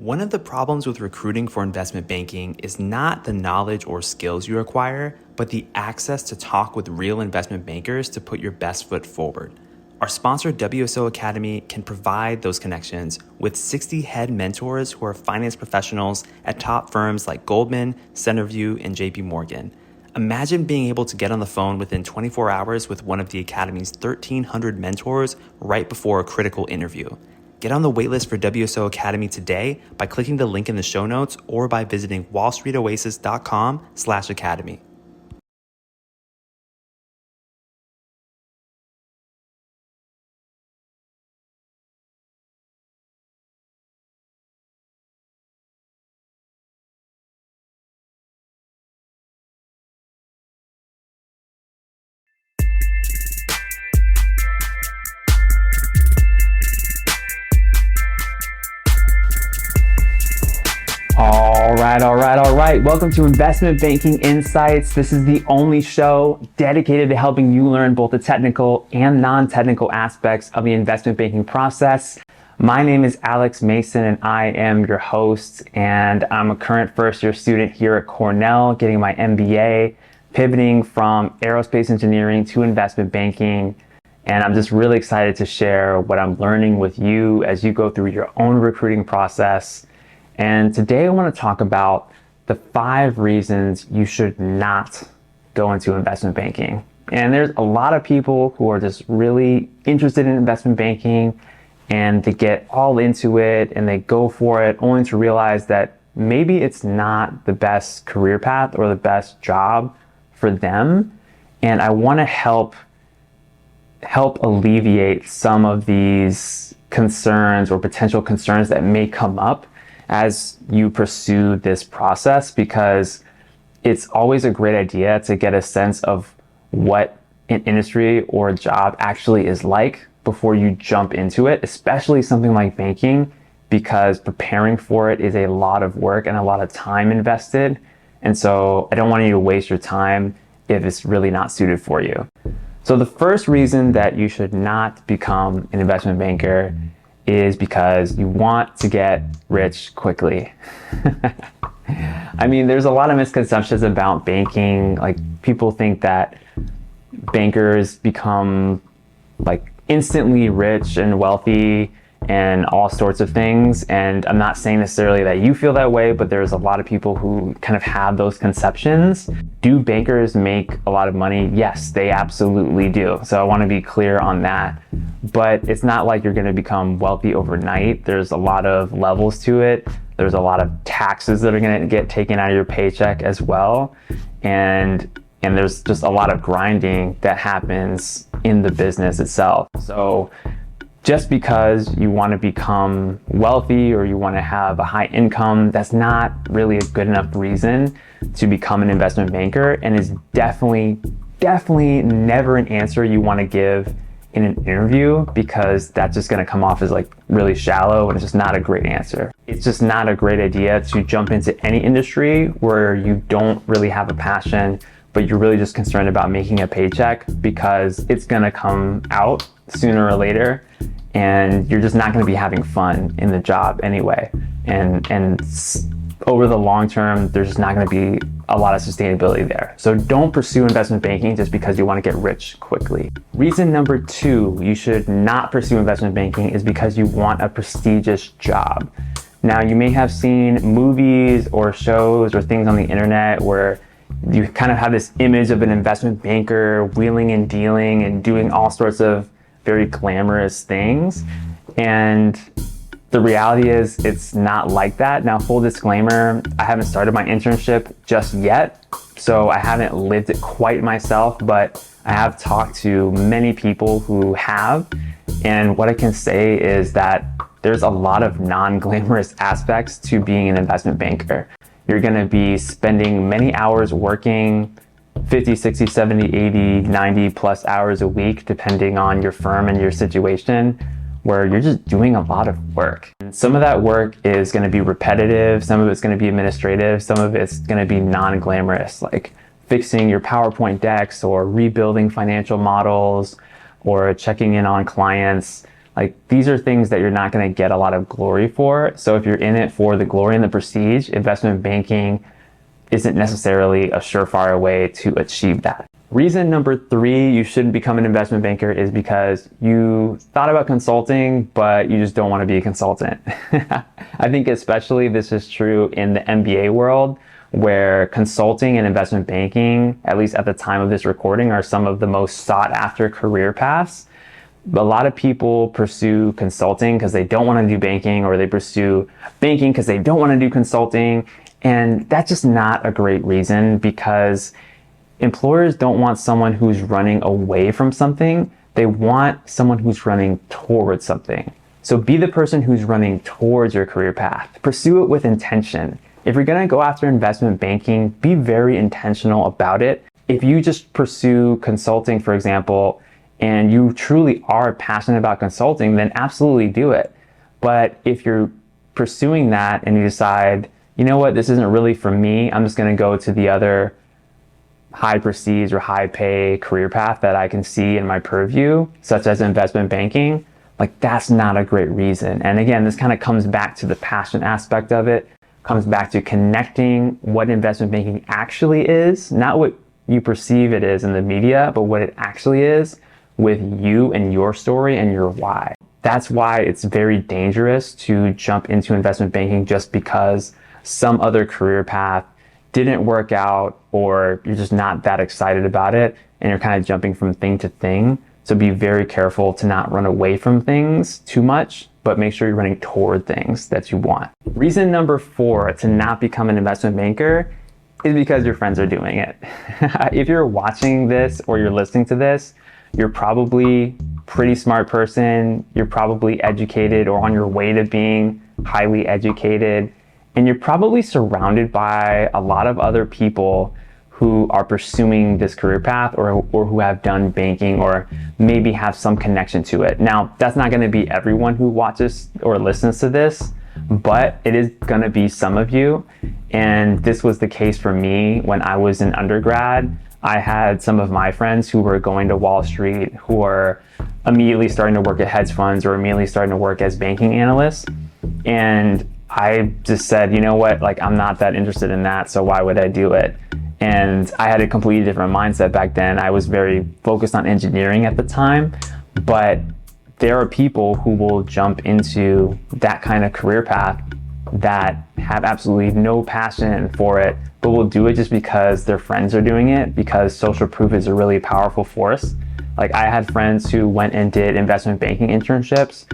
One of the problems with recruiting for investment banking is not the knowledge or skills you acquire, but the access to talk with real investment bankers to put your best foot forward. Our sponsor, WSO Academy, can provide those connections with 60 head mentors who are finance professionals at top firms like Goldman, Centerview, and JP Morgan. Imagine being able to get on the phone within 24 hours with one of the Academy's 1,300 mentors right before a critical interview. Get on the waitlist for WSO Academy today by clicking the link in the show notes or by visiting wallstreetoasis.com/academy. All right. Welcome to Investment Banking Insights. This is the only show dedicated to helping you learn both the technical and non-technical aspects of the investment banking process. My name is Alex Mason and I am your host, and I'm a current first-year student here at Cornell getting my MBA, pivoting from aerospace engineering to investment banking. And I'm just really excited to share what I'm learning with you as you go through your own recruiting process. And today I want to talk about the 5 reasons you should not go into investment banking. And there's a lot of people who are just really interested in investment banking and they get all into it and they go for it only to realize that maybe it's not the best career path or the best job for them. And I want to help alleviate some of these concerns or potential concerns that may come up as you pursue this process, because it's always a great idea to get a sense of what an industry or a job actually is like before you jump into it, especially something like banking, because preparing for it is a lot of work and a lot of time invested. And so I don't want you to waste your time if it's really not suited for you. So the first reason that you should not become an investment banker is because you want to get rich quickly. I mean, there's a lot of misconceptions about banking. Like, people think that bankers become like instantly rich and wealthy and all sorts of things. And I'm not saying necessarily that you feel that way, but there's a lot of people who kind of have those conceptions. Do bankers make a lot of money? Yes, they absolutely do. So I want to be clear on that. But it's not like you're going to become wealthy overnight. There's a lot of levels to it. There's a lot of taxes that are going to get taken out of your paycheck as well. And there's just a lot of grinding that happens in the business itself. So just because you want to become wealthy or you want to have a high income, that's not really a good enough reason to become an investment banker, and is definitely never an answer you want to give in an interview, because that's just going to come off as like really shallow, and it's just not a great answer. It's just not a great idea to jump into any industry where you don't really have a passion, but you're really just concerned about making a paycheck, because it's going to come out sooner or later and you're just not going to be having fun in the job anyway. And over the long term, there's just not going to be a lot of sustainability there. So don't pursue investment banking just because you want to get rich quickly. Reason number 2 you should not pursue investment banking is because you want a prestigious job. Now, you may have seen movies or shows or things on the internet where you kind of have this image of an investment banker wheeling and dealing and doing all sorts of very glamorous things. And the reality is it's not like that. Now, full disclaimer, I haven't started my internship just yet, so I haven't lived it quite myself, but I have talked to many people who have. And what I can say is that there's a lot of non-glamorous aspects to being an investment banker. You're going to be spending many hours working, 50, 60, 70, 80, 90 plus hours a week, depending on your firm and your situation, where you're just doing a lot of work. And some of that work is going to be repetitive, some of it's going to be administrative, some of it's going to be non-glamorous, like fixing your PowerPoint decks or rebuilding financial models or checking in on clients. Like, these are things that you're not going to get a lot of glory for. So if you're in it for the glory and the prestige, investment banking isn't necessarily a surefire way to achieve that. Reason number 3 you shouldn't become an investment banker is because you thought about consulting, but you just don't want to be a consultant. I think especially this is true in the MBA world, where consulting and investment banking, at least at the time of this recording, are some of the most sought after career paths. A lot of people pursue consulting because they don't want to do banking, or they pursue banking because they don't want to do consulting. And that's just not a great reason, because employers don't want someone who's running away from something. They want someone who's running towards something. So be the person who's running towards your career path. Pursue it with intention. If you're going to go after investment banking, be very intentional about it. If you just pursue consulting, for example, and you truly are passionate about consulting, then absolutely do it. But if you're pursuing that and you decide, you know what, this isn't really for me, I'm just going to go to the other high prestige or high pay career path that I can see in my purview, such as investment banking, like, that's not a great reason. And again, this kind of comes back to the passion aspect of it, comes back to connecting what investment banking actually is, not what you perceive it is in the media, but what it actually is with you and your story and your why. That's why it's very dangerous to jump into investment banking just because some other career path didn't work out, or you're just not that excited about it and you're kind of jumping from thing to thing. So be very careful to not run away from things too much, but make sure you're running toward things that you want. Reason number 4 to not become an investment banker is because your friends are doing it. If you're watching this or you're listening to this, you're probably a pretty smart person. You're probably educated or on your way to being highly educated. And you're probably surrounded by a lot of other people who are pursuing this career path, or who have done banking or maybe have some connection to it. Now, that's not going to be everyone who watches or listens to this, but it is going to be some of you. And this was the case for me when I was in undergrad. I had some of my friends who were going to Wall Street, who are immediately starting to work at hedge funds or immediately starting to work as banking analysts. And I just said, you know what, like, I'm not that interested in that, so why would I do it? And I had a completely different mindset back then. I was very focused on engineering at the time, but there are people who will jump into that kind of career path that have absolutely no passion for it, but will do it just because their friends are doing it, because social proof is a really powerful force. Like, I had friends who went and did investment banking internships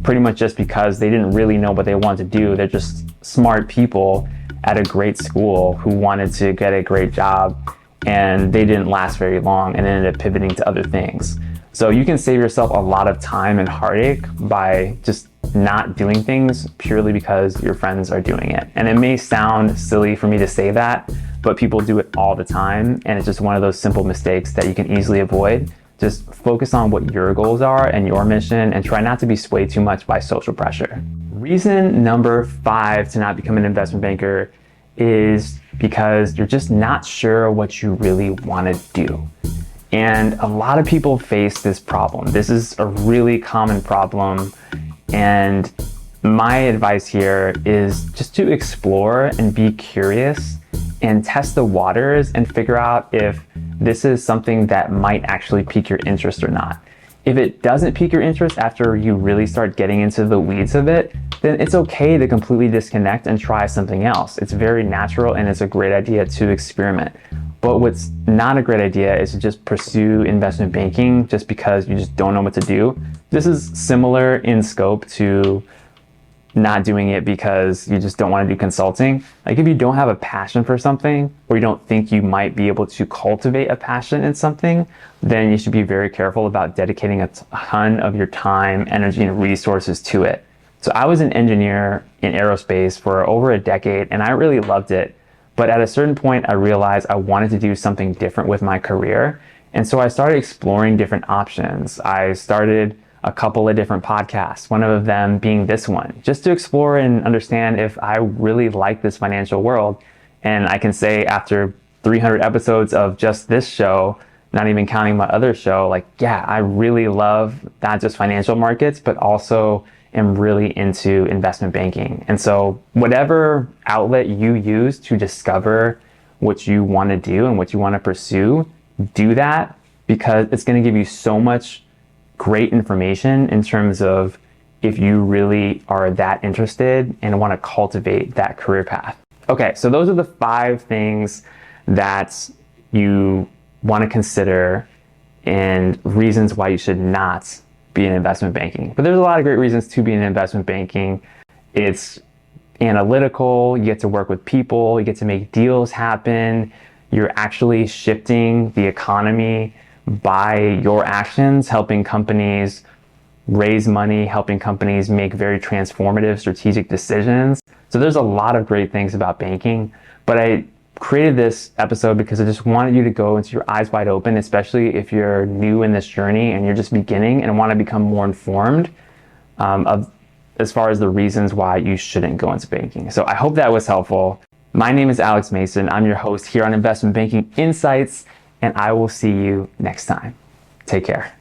pretty much just because they didn't really know what they wanted to do. They're just smart people at a great school who wanted to get a great job, and they didn't last very long and ended up pivoting to other things. So you can save yourself a lot of time and heartache by just not doing things purely because your friends are doing it. And it may sound silly for me to say that, but people do it all the time, and it's just one of those simple mistakes that you can easily avoid. Just focus on what your goals are and your mission, and try not to be swayed too much by social pressure. Reason number 5 to not become an investment banker is because you're just not sure what you really want to do. And a lot of people face this problem. This is a really common problem. And my advice here is just to explore and be curious and test the waters and figure out if this is something that might actually pique your interest or not. If it doesn't pique your interest after you really start getting into the weeds of it, then it's okay to completely disconnect and try something else. It's very natural, and it's a great idea to experiment. But what's not a great idea is to just pursue investment banking just because you just don't know what to do. This is similar in scope to not doing it because you just don't want to do consulting. Like, if you don't have a passion for something, or you don't think you might be able to cultivate a passion in something, then you should be very careful about dedicating a ton of your time, energy, and resources to it. So I was an engineer in aerospace for over a decade, and I really loved it. But at a certain point, I realized I wanted to do something different with my career. And so I started exploring different options. I started a couple of different podcasts, one of them being this one, just to explore and understand if I really like this financial world. And I can say after 300 episodes of just this show not even counting my other show, like, yeah, I really love not just financial markets, but also am really into investment banking. And so whatever outlet you use to discover what you want to do and what you want to pursue, do that, because it's going to give you so much great information in terms of if you really are that interested and want to cultivate that career path. Okay, so those are the 5 things that you want to consider and reasons why you should not be in investment banking. But there's a lot of great reasons to be in investment banking. It's analytical, you get to work with people, you get to make deals happen, you're actually shifting the economy by your actions, helping companies raise money, helping companies make very transformative strategic decisions. So there's a lot of great things about banking, but I created this episode because I just wanted you to go into your eyes wide open, especially if you're new in this journey and you're just beginning and want to become more informed of as far as the reasons why you shouldn't go into banking. So I hope that was helpful. My name is Alex Mason. I'm your host here on Investment Banking Insights, and I will see you next time. Take care.